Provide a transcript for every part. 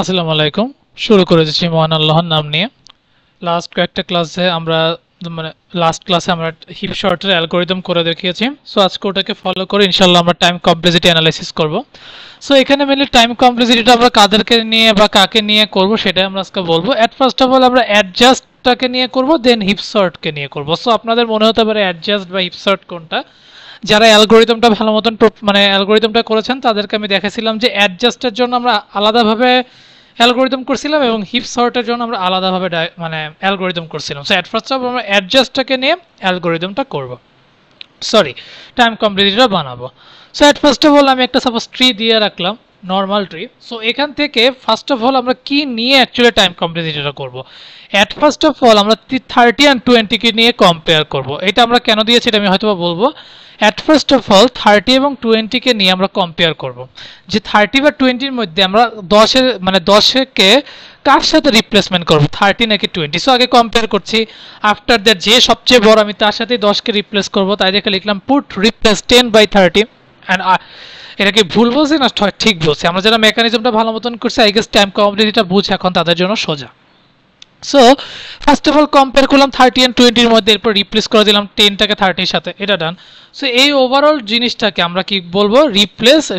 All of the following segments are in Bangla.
আসসালামু আলাইকুম। শুরু করেছি মহান আল্লাহর নাম নিয়ে। লাস্ট কয়েকটা ক্লাসে আমরা মানে লাস্ট ক্লাসে আমরা হিপ শর্টের অ্যালগরিদম করে দেখিয়েছি। সো আজকে ওটাকে ফলো করে ইনশাআল্লাহ আমরা টাইম কমপ্লেক্সিটি অ্যানালাইসিস করব। সো এখানে মেনলি টাইম কমপ্লেক্সিটিটা আমরা কাদেরকে নিয়ে বা কাকে নিয়ে করব সেটাই আমরা আজকে বলবো। এট ফার্স্ট অফ অল আমরা অ্যাডজাস্টটাকে নিয়ে করব, দেন হিপ শর্টকে নিয়ে করব। সো আপনাদের মনে হতে পারে অ্যাডজাস্ট বা হিপ শর্ট কোনটা। যারা অ্যালগরিদমটা ভালো মতন মানে অ্যালগরিদমটা করেছেন তাদেরকে আমি দেখেছিলাম যে অ্যাডজাস্টের জন্য আমরা আলাদাভাবে অ্যালগরিদম করছিলাম এবং হিপ সর্টের জন্য আমরা আলাদাভাবে মানে অ্যালগরিদম করছিলাম। সো অ্যাট ফার্স্ট অফ আমরা অ্যাডজাস্টটাকে নিয়ে অ্যালগরিদমটা করব, সরি টাইম কমপ্লিটিটা বানাবো। So at first of all আমি একটা সাপোজ ট্রি দিয়ে রাখলাম, নর্মাল ট্রি। সো এখান থেকে ফার্স্ট অফ অল আমরা কি নিয়ে অ্যাকচুয়ালি টাইম কমপ্লিটিটা করব। অ্যাট ফার্স্ট অফ অল আমরা 30 অ্যান্ড 20কে নিয়ে কম্পেয়ার করব। এটা আমরা কেন দিয়েছি এটা আমি হয়তো বলবো। অ্যাট ফার্স্ট অফ অল 30 এবং 20কে নিয়ে আমরা কম্পেয়ার করব যে 30 বা 20-র মধ্যে আমরা 10কে কার সাথে রিপ্লেসমেন্ট করব, 30 নাকি 20। সো আগে কম্পেয়ার করছি, আফটার দ্যাট যে সবচেয়ে বড় আমি তার সাথে 10কে রিপ্লেস করব। তাই দেখে লিখলাম পুট রিপ্লেস 10/30 অ্যান্ড এটা কি ভুল বলছি না ঠিক বলছি? আমরা যারা মেকানিজমটা ভালো মতন করছি আই গেস টাইম কমপ্লিটিটা বুঝে এখন তাদের জন্য সোজা। So first of all compare করলাম 30 অ্যান্ড 20-র মধ্যে, এরপর রিপ্লেস করে দিলাম 10টাকে 30-র সাথে, এটা ডান। সো এই ওভারঅল জিনিসটাকে আমরা কি বলবো,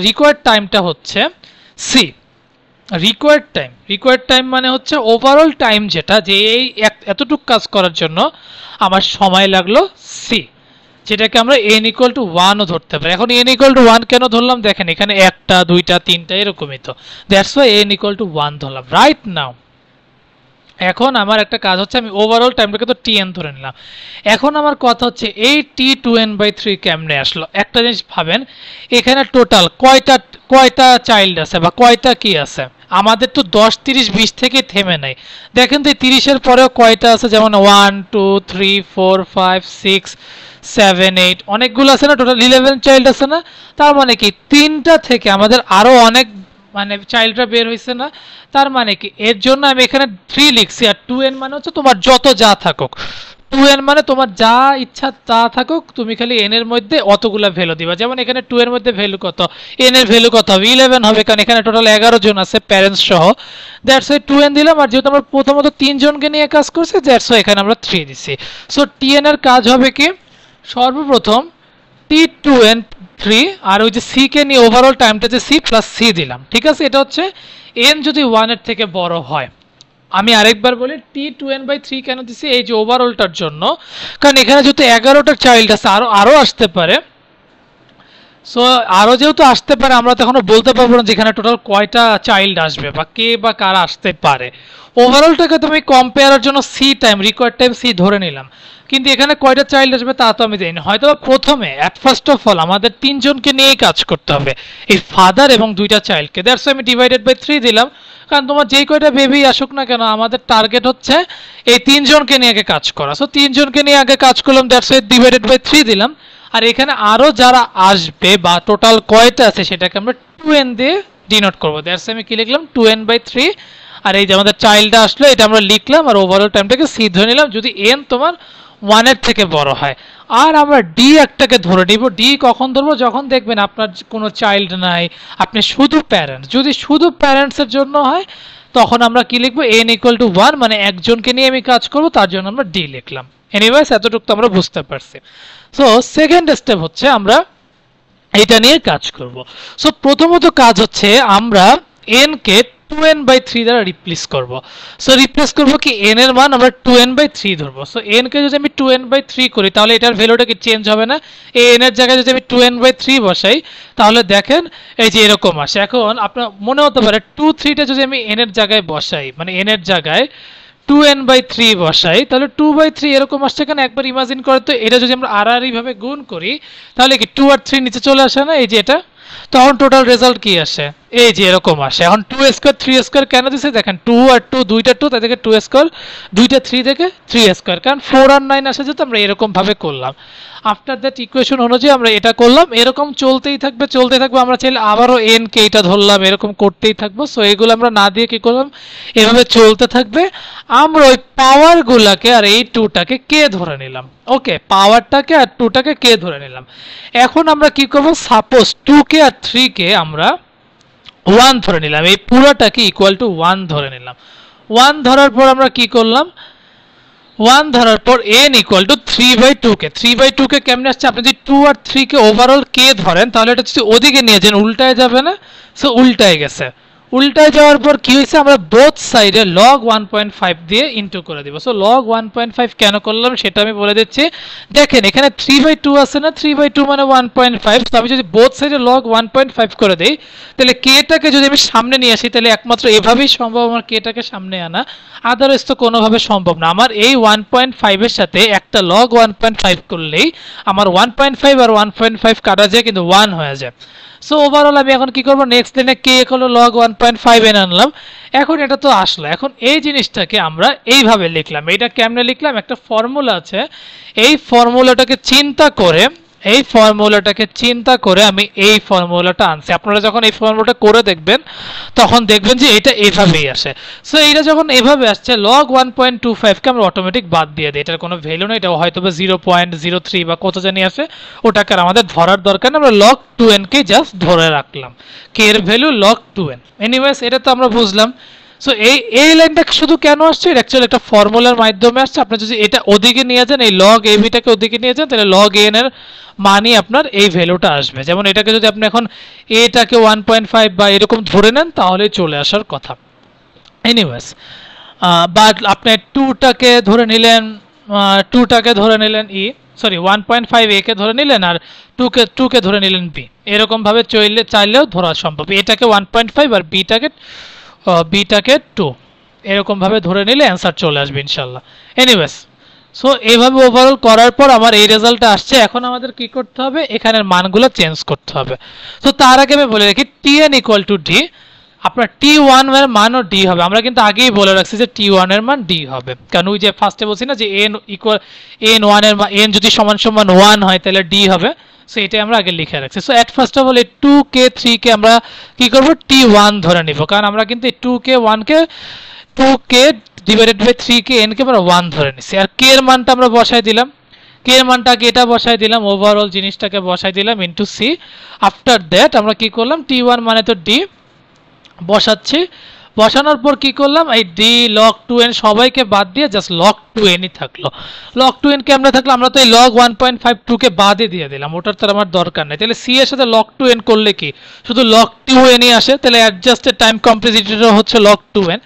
রিকোয়ার্ড টাইমটা হচ্ছে সি। রিকোয়ার্ড টাইম মানে হচ্ছে ওভারঅল টাইম, যেটা যে এই এতটুকু কাজ করার জন্য আমার সময় লাগলো সি, যেটাকে আমরা n = 1ও ধরতে পারি। এখন n = 1 কেন ধরলাম দেখেন, এখানে 1টা 2টা 3টা এরকমই, তো দ্যাটস ওয়াই n = 1 ধরলাম রাইট নাও। এখন আমার একটা কাজ হচ্ছে আমি ওভারঅল টাইমটাকে তো tn ধরে নিলাম। এখন আমার কথা হচ্ছে এই t2n/3 কেমনে আসলো। একটা জিনিস ভাবেন, এখানে টোটাল কয়টা চাইল্ড আছে বা কয়টা কি আছে। আমাদের তো 10 30 20 থেকে থেমে নাই। দেখেন তো এই 30-এর পরেও কয়টা আছে, যেমন 1 2 3 4 5 6 7 8 অনেকগুলো আছে না, টোটাল 11 চাইল্ড আছে না। তার মানে কি 3টা থেকে আমাদের আরো অনেক চাইল্ডরা বের হয়েছে না। তার মানে কি এর জন্য আমি এখানে 3 লিখছি, আর 2n মানে হচ্ছে তোমার যত যা থাকুক। 2n মানে তোমার যা ইচ্ছা তা থাকুক, তুমি খালি n এর মধ্যে অতগুলা ভ্যালু দিবা। যেমন এখানে 2 এর মধ্যে ভ্যালু কত, n এর ভ্যালু কত হবে 11 হবে, কারণ এখানে টোটাল 11 জন আছে প্যারেন্টস সহ। দ্যাটস ওয়াই 2n দিলাম, আর যেহেতু আমরা প্রথমত 3 জনকে নিয়ে কাজ করছি দ্যাটস ওয়াই এখানে আমরা 3 দিছি। সো tn এর কাজ হবে কি, সর্বপ্রথম t2n3 আর ওই যে c কে নিয়ে ওভারঅল টাইমটা যে c প্লাস c দিলাম, ঠিক আছে। এটা হচ্ছে n যদি 1 এর থেকে বড় হয়। আমি আরেকবার বলি t2n/3 কেন দিছি, এই যে ওভারঅলটার জন্য, কারণ এখানে যেহেতু 11টা চাইল্ড আছে, আরো আসতে পারে। সো আরো যেহেতু আসতে পারে, আমরা তো এখনো বলতে পারবো না যেখানে টোটাল কয়টা চাইল্ড আসবে বা কে বা কারা আসতে পারে। ওভারঅলটাকে তুমি কম্পেয়ারের জন্য C time, required time C ধরে নিলাম, কিন্তু এখানে কয়টা চাইল্ড আসবে তা তো আমি জানি না। হয়তো প্রথমে অ্যাট ফার্স্ট অফ অল আমাদের 3 জনকে নিয়েই কাজ করতে হবে, এই ফাদার এবং 2টা চাইল্ডকে। দ্যাটস আমি /3 দিলাম, কারণ তোমার যেই কয়টা বেবি আসুক না কেন আমাদের টার্গেট হচ্ছে এই 3 জনকে নিয়ে আগে কাজ করা। সো 3 জনকে নিয়ে আগে কাজ করলাম, দ্যাটস /3 দিলাম। আর এখানে আরো যারা আসবে বা টোটাল কয়টা আছে সেটাকে আমরা 2n দিয়ে ডিনোট করব। দ্যাটস আমি কি লিখলাম 2n/3, আর এই যে আমাদের চাইল্ডটা আসলো এটা আমরা লিখলাম, আর ওভারঅল টাইমটাকে c ধরে নিলাম যদি n তোমার 1 এর থেকে বড় হয়। আর আমরা d একটাকে ধরে নিব। d কখন ধরবো, যখন দেখবেন আপনার কোনো চাইল্ড নাই, আপনি শুধু প্যারেন্টস। যদি শুধু প্যারেন্টসের জন্য হয় তখন আমরা কি লিখবো, n = 1, মানে একজনকে নিয়ে আমি কাজ করব, তার জন্য আমরা d লিখলাম। এনিওয়েজ এতটুকু তো আমরা বুঝতে পারছি। সো সেকেন্ড স্টেপ হচ্ছে আমরা এটা নিয়ে কাজ করব। সো প্রথমত কাজ হচ্ছে আমরা n কে 2n/3 দ্বারা রিপ্লেস করব। সো রিপ্লেস করব কি, n এর মান আমরা 2n/3 ধরবো। সো n কে যদি আমি 2n/3 করি তাহলে এটার ভ্যালুটা কি চেঞ্জ হবে না। এই n এর জায়গায় যদি আমি 2n/3 বসাই তাহলে দেখেন এই যে এরকম আসে। এখন আপনার মনে হতে পারে 2 3টা যদি আমি n এর জায়গায় বসাই, মানে n এর জায়গায় 2n/3 বসাই তাহলে 2/3 এরকম আসছে কেন, একবার ইমাজিন করে তো। এটা যদি আমরা আর ভাবে গুণ করি তাহলে কি 2 আর 3 নিচে চলে আসে না, এই যে এটা, তখন টোটাল রেজাল্ট কি আসে, এই যে এরকম আসে। এখন 2 স্কয়ার 3 স্কয়ার কেন দিছে দেখেন, 2 আর 2 দুইটা 2, তাই থেকে 2 স্কয়ার, দুইটা 3 থেকে 3 স্কয়ার, কারণ 4 আর 9 আসে যেহেতু আমরা এরকম ভাবে করলাম। আফটার দ্যাট ইকুয়েশন অনুযায়ী আমরা এটা করলাম, এরকম চলতেই থাকবে। আমরা চাইলে আবারও n কে এটা ধরলাম, এরকম করতেই থাকবো। সো এগুলো আমরা না দিয়ে কি করলাম, এভাবে চলতে থাকবে। আমরা ওই পাওয়ার গুলাকে আর এই 2টাকে কে ধরে নিলাম। ওকে, পাওয়ারটাকে আর 2টাকে কে ধরে নিলাম। এখন আমরা কি করব, সাপোজ 2 কে আর 3 কে আমরা 1 ধরে নিলাম, এই পুরোটাকে ইকুয়াল টু 1 ধরে নিলাম। 1 ধরার পর আমরা কি করলাম, 1 ধরার পর n ইকুয়াল টু 3/2 কে 3/2 কে কেমনে আসছে, আপনি যদি 2 আর 3 কে ওভারঅল কে ধরেন তাহলে এটা যদি ওদিকে নিয়ে যান উল্টায় যাবে না, সো উল্টায় গেছে। উল্টায় যাওয়ার পর কি হয়েছে, আমরা বোথ সাইডে log 1.5 দিয়ে ইনটু করে দিব। সো log 1.5 কেন করলাম সেটা আমি বলে দিচ্ছি। দেখেন এখানে 3/2 আছে না, 3/2 মানে 1.5, তো আমি যদি বোথ সাইডে log 1.5 করে দেই তাহলে কেটাকে যদি আমি সামনে নিয়ে আসি তাহলে একমাত্র এভাবেই সম্ভব আমার কেটাকে সামনে আনা, আদারওয়াইজ তো কোনোভাবে সম্ভব না। আমার এই 1.5 এর সাথে একটা log 1.5 করলেই আমার 1.5 আর 1.5 কাটা যায় কিন্তু 1 হয়ে যায়। সো ওভারঅল আমি এখন কি করব, নেক্সট লাইনে কে হলো log 1.5 এনে আনলাম। এখন এটা তো আসলো, এখন এই জিনিসটাকে আমরা এইভাবে লিখলাম। এটা কেমনে লিখলাম, একটা ফর্মুলা আছে, এই ফর্মুলাটাকে চিন্তা করে আমি এই ফর্মুলাটা আনছি। আপনারা যখন এই ফর্মুলাটা করে দেখবেন তখন দেখবেন যে এটা এভাবেই আসে। সো এটা যখন এভাবে আসছে log 1.25 কে আমরা অটোমেটিক বাদ দিয়ে দিই, এটার কোনো ভ্যালু নেই, এটা হয়তো বা 0.03 বা কত জানি আসে, ওটাকে আর আমাদের ধরার দরকার নেই, আমরা log 2n কে জাস্ট ধরে রাখলাম, কে এর ভ্যালু log 2n। এনিওয়েজ এটা তো আমরা বুঝলাম। সো এই লাইনটা শুধু কেন আসছে, এটা অ্যাকচুয়ালি একটা ফর্মুলার মাধ্যমে আসছে। আপনি যদি এটা ওদিকে নিয়ে যান, এই log ab টাকে ওদিকে নিয়ে যান, তাহলে log an এর মানই আপনার এই ভ্যালুটা আসবে। যেমন এটাকে যদি আপনি এখন এটাকে 1.5 বা এরকম ধরে নেন তাহলে চলে আসার কথা। এনিওয়েজ বাট আপনি 2টাকে ধরে নিলেন, 1.5 a কে ধরে নিলেন আর 2 কে ধরে নিলেন b, এরকম ভাবে চাইলেও ধরা সম্ভব। এটাকে 1.5 আর বিটাকে 2, এরকম ভাবে ধরে নিলে অ্যান্সার চলে আসবে ইনশাআল্লাহ। এনিওয়েজ সো এইভাবে ওভারঅল করার পর আমার এই রেজাল্টটা আসছে। এখন আমাদের কি করতে হবে, এখানের মানগুলো চেঞ্জ করতে হবে। তো তার আগে আমি বলে রাখি tn ইকুয়াল টু d, আপনার t1 এর মানও d হবে। আমরা কিন্তু আগেই বলে রাখছি যে t1 এর মান d হবে, কারণ ওই যে ফার্স্টে বলছি না যে n1 এর মান n যদি সমান সমান 1 হয় তাহলে d হবে। সো এটাই আমরা আগে লিখে রাখছি। So at first of all এই 2k 3k আমরা কি করব, t1 ধরে নিব, কারণ আমরা কিন্তু এই 2k divided by 3k n কে আমরা 1 ধরে নিছি। আর k এর মানটা আমরা বসাই দিলাম, k এর মানটাকে এটা বসাই দিলাম, ওভারঅল জিনিসটাকে বসাই দিলাম ইনটু c। আফটার দ্যাট আমরা কি করলাম, t1 মানে তো d বসাচ্ছি, বসানোর পর কি করলাম, এই d log 2n সবাইকে বাদ দিয়ে জাস্ট log 2n ই থাকলো। log 2n কেমনে থাকলো, আমরা তো এই log 1.52 কে বাদে দিয়ে দিলাম, ওটার তো আমার দরকার নেই। তাহলে c এর সাথে log 2n করলে কি শুধু log 2n ই আসে, তাহলে অ্যাডজাস্টেড টাইম কমপ্লেক্সিটিটা হচ্ছে log 2n।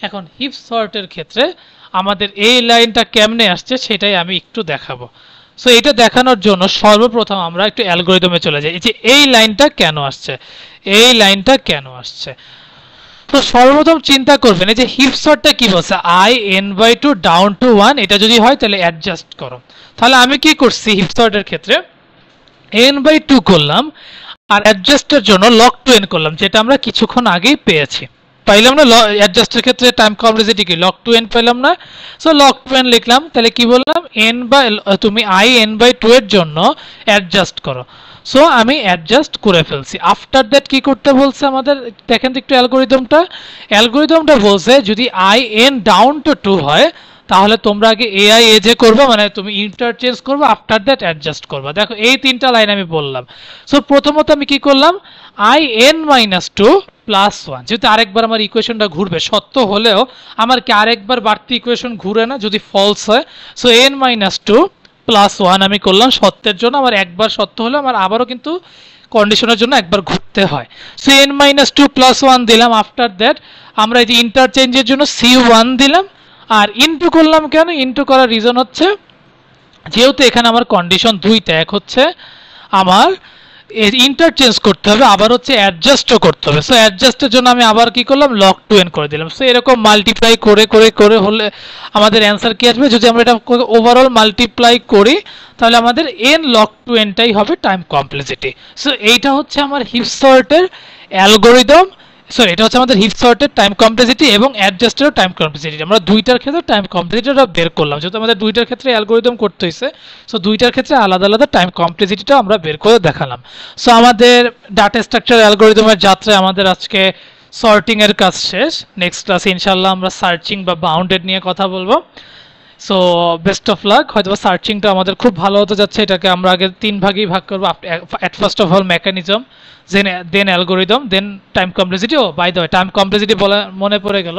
এখন হিপ সর্টের ক্ষেত্রে আমাদের এই লাইনটা কেমনে আসছে সেটাই আমি একটু দেখাবো। সো এটা দেখানোর জন্য সর্বপ্রথম আমরা একটু অ্যালগরিদমে চলে যাই, যে এই লাইনটা কেন আসছে। তো সর্বপ্রথম চিন্তা করবেন এই যে হিপ সর্টটা কি বলছে, in/2 ডাউন টু 1, এটা যদি হয় তাহলে অ্যাডজাস্ট করো। তাহলে আমি কি করছি, হিপ সর্টের ক্ষেত্রে n/2 করলাম আর অ্যাডজাস্টের জন্য log 2n করলাম, যেটা আমরা কিছুক্ষণ আগেই পাইলাম না। অ্যাডজাস্টের ক্ষেত্রে টাইম কমপ্লেক্সিটি কি log 2n পেলাম না, সো log 2n লিখলাম। তাহলে কি বললাম, তুমি in/2 এর জন্য অ্যাডজাস্ট করো। সো আমি অ্যাডজাস্ট করে ফেলছি। আফটার দ্যাট কি করতে বলছে আমাদের, দেখেন তো একটু অ্যালগরিদমটা বলছে যদি in ডাউন টু 2 হয় তাহলে তোমরা আগে ai aj করবে, মানে তুমি ইন্টারচেঞ্জ করবে, আফটার দ্যাট অ্যাডজাস্ট করবে। দেখো এই তিনটা লাইন আমি বললাম। সো প্রথমত আমি কি করলাম, in-2 প্লাস 1, যেহেতু আরেকবার আমার ইকুয়েশনটা ঘুরবে, সত্য হলেও আমার কি আরেকবার বাড়তি ইকুয়েশন ঘুরে না যদি ফলস হয়। সো n-2 প্লাস 1 আমি করলাম সত্যের জন্য, আমার একবার সত্য হলে আমার আবারও কিন্তু কন্ডিশনের জন্য একবার ঘুরতে হয়। সো n-2 প্লাস 1 দিলাম। আফটার দ্যাট আমরা এই যে ইন্টারচেঞ্জের জন্য c1 দিলাম। আর ইনটু করলাম কেন, ইনটু করার রিজন হচ্ছে যেহেতু এখানে আমার কন্ডিশন দুইটা, এক হচ্ছে আমার ইন্টারচেঞ্জ করতে হবে, আবার হচ্ছে অ্যাডজাস্টও করতে হবে। সো অ্যাডজাস্টের জন্য আমি আবার কি করলাম, log 2n করে দিলাম। সো এরকম মাল্টিপ্লাই করে হলে আমাদের অ্যান্সার কি আসবে, যদি আমরা এটা ওভারঅল মাল্টিপ্লাই করি তাহলে আমাদের n log 2n টাই হবে টাইম কমপ্লেক্সিটি। সো এইটা হচ্ছে আমার হিপ সর্টের অ্যালগরিদম, সরি এটা হচ্ছে আমাদের হিপ সর্টের টাইম কমপ্লেক্সিটি এবং অ্যাডজাস্টেরও টাইম কমপ্লেক্সিটি। আমরা দুইটার ক্ষেত্রে টাইম কমপ্লেক্সিটিটা বের করলাম, যেহেতু আমাদের দুইটার ক্ষেত্রে অ্যালগরিদম করতে হয়েছে। সো দুইটার ক্ষেত্রে আলাদা আলাদা টাইম কমপ্লেক্সিটিটা আমরা বের করে দেখালাম। সো আমাদের ডাটা স্ট্রাকচার অ্যালগরিদমের যাত্রায় আমাদের আজকে সর্টিং এর কাজ শেষ। নেক্সট ক্লাসে ইনশাআল্লাহ আমরা সার্চিং বা বাউন্ডেড নিয়ে কথা বলবো। So best of lakh. হয়তো সার্চিংটা আমাদের খুব ভালো হতে যাচ্ছে। এটাকে আমরা আগে 3 ভাগেই ভাগ করবো। At first of all mechanism, then algorithm, then time complexity. Oh by the way, time complexity বলে মনে পড়ে গেল,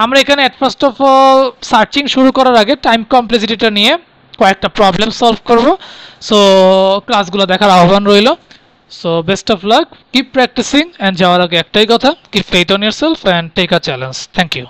আমরা এখানে at first of all searching শুরু করার আগে টাইম কমপ্লেক্সিটিটা নিয়ে কয়েকটা প্রবলেম সলভ করব। সো ক্লাসগুলো দেখার আহ্বান রইল। So best of luck, keep practicing, and যাওয়ার আগে একটাই কথা, keep faith on yourself and take a challenge. Thank you.